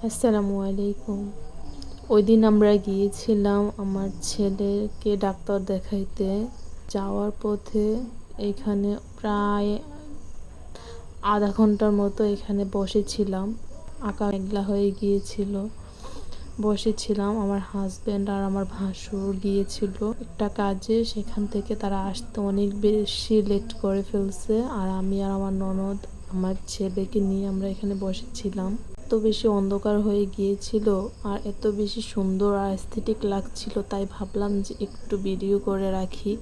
আসসালামু আলাইকুম। ওই দিন আমরা গিয়েছিলাম আমার ছেলেকে ডাক্তার দেখাইতে। যাওয়ার পথে এখানে প্রায় আধা ঘন্টার মতো এখানে বসেছিলাম। আকাশ মেঘলা হয়ে গিয়েছিল। বসেছিলাম, আমার হাজব্যান্ড আর আমার ভাসুর গিয়েছিল একটা কাজে। সেখান থেকে তারা আসতে অনেক বেশি লেট করে ফেলছে, আর আমি আর আমার ননদ আমার ছেলেকে নিয়ে আমরা এখানে বসেছিলাম। এত বেশি অন্ধকার হয়ে গিয়েছিল আর এত বেশি সুন্দর আর এস্থেটিক লাগছিল, তাই ভাবলাম যে একটু ভিডিও করে রাখি।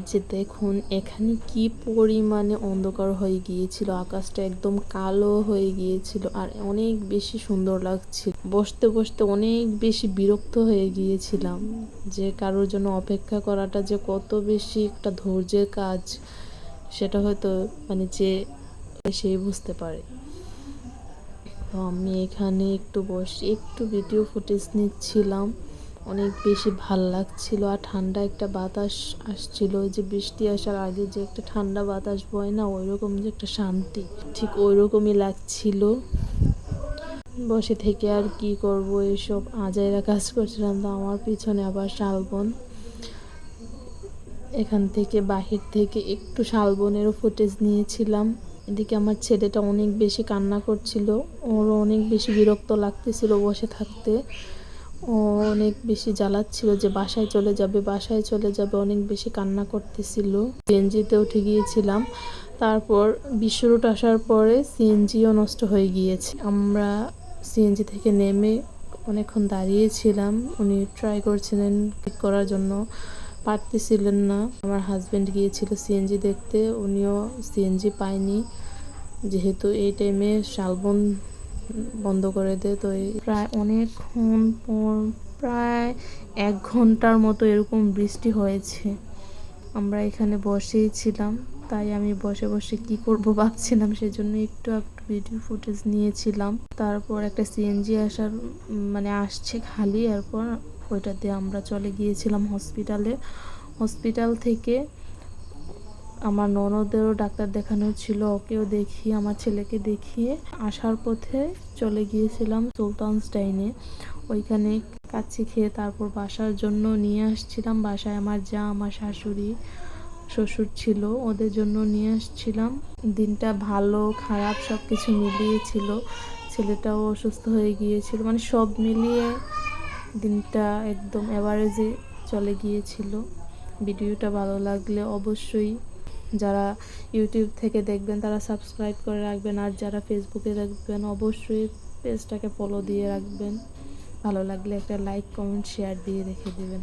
যে দেখুন এখানে কি পরিমাণে অন্ধকার হয়ে গিয়েছিল, আকাশটা একদম কালো হয়ে গিয়েছিল আর অনেক বেশি সুন্দর লাগছিল। বসতে বসতে অনেক বেশি বিরক্ত হয়ে গিয়েছিলাম, যে কারোর জন্য অপেক্ষা করাটা যে কত বেশি একটা ধৈর্যের কাজ সেটা হয়তো যে সেই বুঝতে পারে। তো আমি এখানে একটু বসে একটু ভিডিও ফুটেজ নিচ্ছিলাম। অনেক বেশি ভাল লাগছিল আর ঠান্ডা একটা বাতাস আসছিল। যে বৃষ্টি আসার আগে যে একটা ঠান্ডা বাতাস বয় না, ওই রকম যে একটা শান্তি, ঠিক ওই রকমই লাগছিল। বসে থেকে আর কি করব, এইসব আজাইরা কাজ করছিলাম। তো আমার পিছনে আবার শালবন, এখান থেকে বাহির থেকে একটু শালবনেরও ফুটেজ নিয়েছিলাম। এদিকে আমার ছেলেটা অনেক বেশি কান্না করছিল, ওরও অনেক বেশি বিরক্ত লাগতেছিল বসে থাকতে। ও অনেক বেশি জ্বালাচ্ছিল যে বাসায় চলে যাবে, বাসায় চলে যাবে, অনেক বেশি কান্না করতেছিল। সিএনজিতে উঠে গিয়েছিলাম, তারপর বিশ্ব রুট আসার পরে সিএনজিও নষ্ট হয়ে গিয়েছে। আমরা সিএনজি থেকে নেমে অনেকক্ষণ দাঁড়িয়েছিলাম। উনি ট্রাই করছিলেন ঠিক করার জন্য, পারতেছিলেন না। আমার হাজব্যান্ড গিয়েছিল সিএনজি দেখতে, উনিও সিএনজি পায়নি, যেহেতু এই টাইমে শালবন বন্ধ করে দেয়। তো প্রায় অনেকক্ষণ পর, প্রায় 1 ঘন্টার মতো এরকম বৃষ্টি হয়েছে। আমরা এখানে বসেই ছিলাম, তাই আমি বসে বসে কি করব ভাবছিলাম, সেজন্য একটু ভিডিও ফুটেজ নিয়েছিলাম। তারপর একটা সিএনজি আসছে খালি, এরপর ওইটা দিয়ে আমরা চলে গিয়েছিলাম হসপিটালে। হসপিটাল থেকে আমার ননদেরও ডাক্তার দেখানো ছিল, ওকেও দেখিয়ে আমার ছেলেকে দেখিয়ে আসার পথে চলে গিয়েছিলাম সুলতানস্টাইনে। ওইখানে কাচ্চি খেয়ে তারপর বাসার জন্য নিয়ে আসছিলাম। বাসায় আমার যা, আমার শাশুড়ি, শ্বশুর ছিল, ওদের জন্য নিয়ে আসছিলাম। দিনটা ভালো খারাপ সব কিছু মিলিয়ে ছিল। ছেলেটাও অসুস্থ হয়ে গিয়েছিল, সব মিলিয়ে দিনটা একদম অ্যাভারেজে চলে গিয়েছিল। ভিডিওটা ভালো লাগলে অবশ্যই যারা ইউটিউব থেকে দেখবেন তারা সাবস্ক্রাইব করে রাখবেন, আর যারা ফেসবুকে দেখবেন অবশ্যই পেজটাকে ফলো দিয়ে রাখবেন। ভালো লাগলে একটা লাইক, কমেন্ট, শেয়ার দিয়ে রেখে দেবেন।